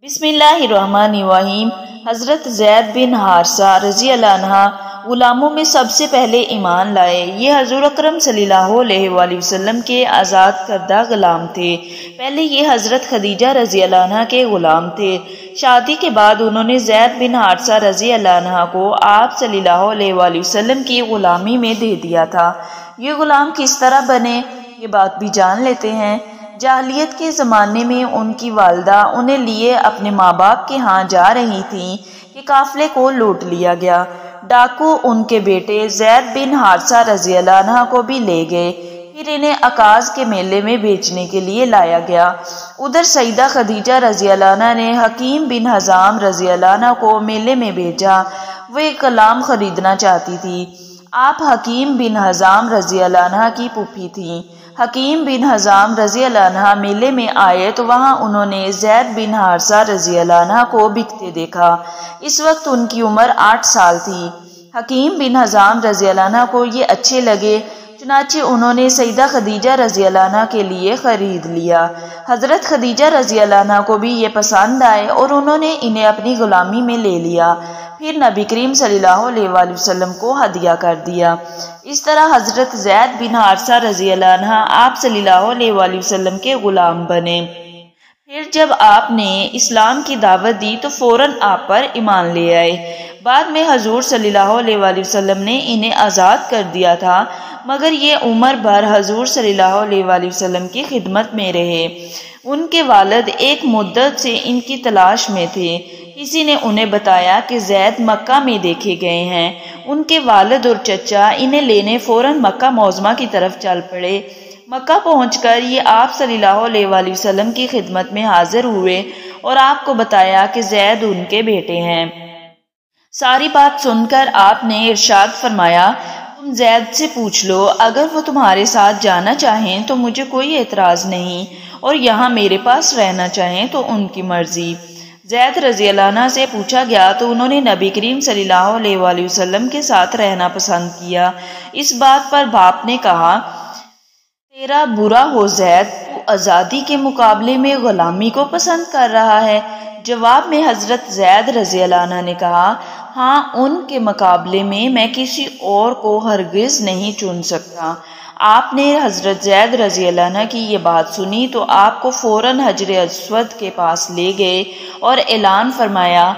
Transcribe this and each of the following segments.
بسم اللہ الرحمن الرحیم۔ حضرت زید بن حارثہ رضی اللہ عنہ غلاموں میں سب سے پہلے ایمان لائے۔ یہ حضور اکرم صلی اللہ علیہ وآلہ وسلم کے آزاد کردہ غلام تھے۔ پہلے یہ حضرت خدیجہ رضی اللہ عنہ کے غلام تھے۔ شادی کے بعد انہوں نے زید بن حارثہ رضی اللہ عنہ کو آپ صلی اللہ علیہ وآلہ وسلم کی غلامی میں دے دیا تھا۔ یہ غلام کس طرح بنے، یہ بات بھی جان لیتے ہیں۔ جاہلیت کے زمانے میں ان کی والدہ انہیں لیے اپنے ماں باپ کے ہاں جا رہی تھیں کہ قافلے کو لوٹ لیا گیا۔ ڈاکو ان کے بیٹے زید بن حارثہ رضی اللہ عنہ کو بھی لے گئے، پھر انہیں عکاظ کے میلے میں بیچنے کے لیے لایا گیا۔ ادھر سیدہ خدیجہ رضی اللہ عنہ نے حکیم بن حزام رضی اللہ عنہ کو میلے میں بھیجا۔ وہ ایک غلام خریدنا چاہتی تھی۔ آپ حکیم بن حزام رضی اللہ عنہ کی پھوپھی تھیں۔ حکیم بن حزام رضی اللہ عنہ میلے میں آئے تو وہاں انہوں نے زید بن حارثہ رضی اللہ عنہ کو بکتے دیکھا۔ اس وقت ان کی عمر 8 سال تھی۔ حکیم بن حزام رضی اللہ عنہ کو یہ اچھے لگے، چنانچہ انہوں نے سیدہ خدیجہ رضی اللہ عنہ کے لیے خرید لیا۔ حضرت خدیجہ رضی اللہ عنہ کو بھی یہ پسند آئے اور انہوں نے انہیں اپنی غلامی میں لے لیا، پھر نبی کریم صلی اللہ علیہ وآلہ وسلم کو ہدیہ کر دیا۔ اس طرح حضرت زید بن حارثہ رضی اللہ عنہ آپ صلی اللہ علیہ وآلہ وسلم کے غلام بنے۔ پھر جب آپ نے اسلام کی دعوت دی تو فوراً آپ پر ایمان لے آئے۔ بعد میں حضور صلی اللہ علیہ وآلہ وسلم نے انہیں آزاد کر دیا تھا، مگر یہ عمر بھر حضور صلی اللہ علیہ وآلہ وسلم کی خدمت میں رہے۔ ان کے والد ایک مدت سے ان کی تلاش میں تھے۔ کسی نے انہیں بتایا کہ زید مکہ میں دیکھے گئے ہیں۔ ان کے والد اور چچا انہیں لینے فوراً مکہ معظمہ کی طرف چل پڑے۔ مکہ پہنچ کر یہ آپ صلی اللہ علیہ وآلہ وسلم کی خدمت میں حاضر ہوئے اور آپ کو بتایا کہ زید ان کے بیٹے ہیں۔ ساری بات سن کر آپ نے ارشاد فرمایا، تم زید سے پوچھ لو، اگر وہ تمہارے ساتھ جانا چاہیں تو مجھے کوئی اعتراض نہیں، اور یہاں میرے پاس رہنا چاہیں تو ان کی مرضی۔ زید رضی اللہ عنہ سے پوچھا گیا تو انہوں نے نبی کریم صلی اللہ علیہ وآلہ وسلم کے ساتھ رہنا پسند کیا۔ اس بات پر باپ نے کہا، تیرا برا ہو زید، تو آزادی کے مقابلے میں غلامی کو پسند کر رہا ہے۔ جواب میں حضرت زید رضی اللہ عنہ نے کہا، ہاں، ان کے مقابلے میں میں کسی اور کو ہرگز نہیں چن سکتا۔ آپ نے حضرت زید رضی اللہ عنہ کی یہ بات سنی تو آپ کو فوراً حجر اسود کے پاس لے گئے اور اعلان فرمایا،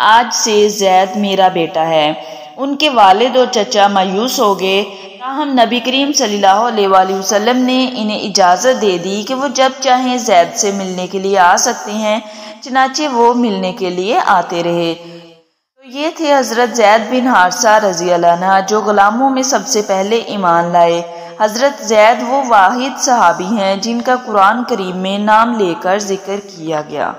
آج سے زید میرا بیٹا ہے۔ ان کے والد اور چچا مایوس ہو گئے، تاہم نبی کریم صلی اللہ علیہ وآلہ وسلم نے انہیں اجازت دے دی کہ وہ جب چاہیں زید سے ملنے کے لیے آ سکتے ہیں، چنانچہ وہ ملنے کے لیے آتے رہے۔ تو یہ تھے حضرت زید بن حارثہ رضی اللہ عنہ جو غلاموں میں سب سے پہلے ایمان لائے۔ حضرت زید وہ واحد صحابی ہیں جن کا قرآن کریم میں نام لے کر ذکر کیا گیا۔